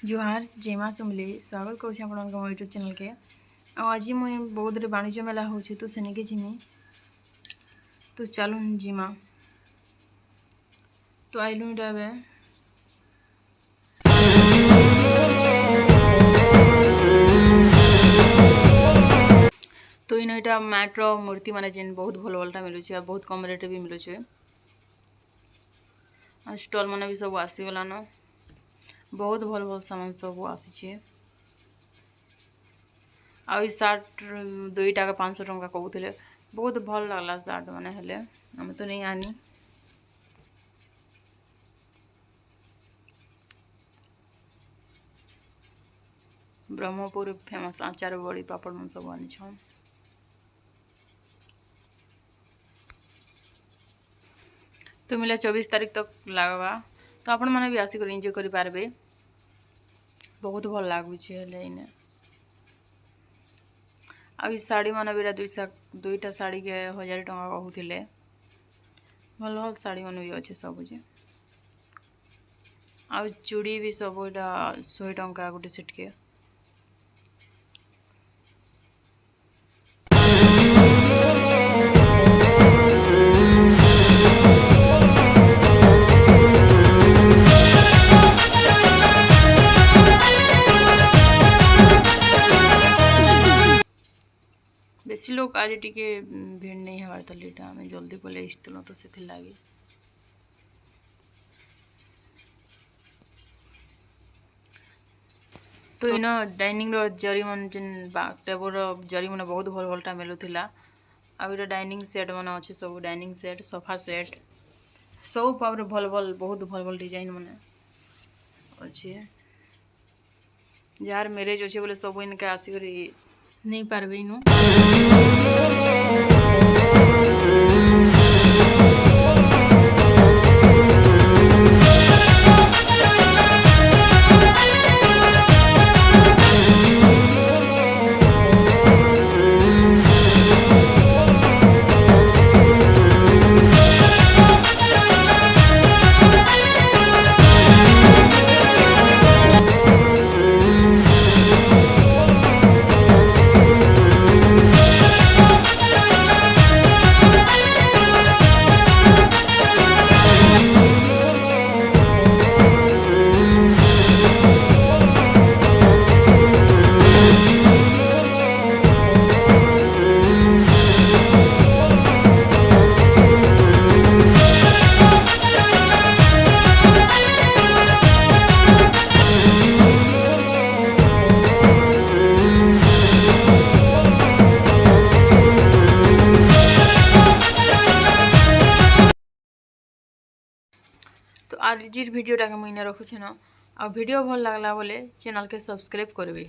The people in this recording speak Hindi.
जुहार जेमा सुमली स्वागत करुँच आप मो यूट्यूब चैनल के आज मुई बौद्ध वाणिज्य मेला हो तो सेनिके जिमी तो चलू जिमा तो आइलु इटा तो इन यहाँ मैट्र मूर्ति माने जेन बहुत भल भलटा मिलूँ बहुत कम रेट भी मिलूँ स्टल मैंने भी सब आसीगलान बहुत भल भल सामान सब आसी आई सार्ट 2 टाका 500 टंका कहते बहुत भल लगला सार्ट मैंने हेले आम तो नहीं आनी ब्रह्मपुर फेमस आचार बड़ी पापड़ मन सब आनी तो मिला 24 तारीख तक लगवा तो आपण मैंने भी आसिक एंजॉय करि पारबे बहुत भल लगुच इने आ साड़ी मान भी 2टा साड़ी के 1000 टंका कहते भल भल साड़ी मान भी अच्छे सबुजे आ चूड़ी भी सब 100 टंका गोटे सेट के बेसी लोग आज टिके भीड़ नहीं हमारे तो लेट आम जल्दी पलि आसलु तो से लगे तो इन डाइनिंग जरी मन जेन टेबल जरी मन बहुत भल भलटा मिलूला आटा डाइनिंग सेट मन अच्छे सब डाइनिंग सेट सोफा सेट सब पावर भल भल बहुत भल भल डिजाइन मन अच्छे जार मैरेज अच्छे बोले सब इनके आसिक नहीं पारबे इनु तो आज भिडियोटा मुझे रखुचे न आ भिडियो भल लगला बोले चैनल के सब्सक्राइब करबे।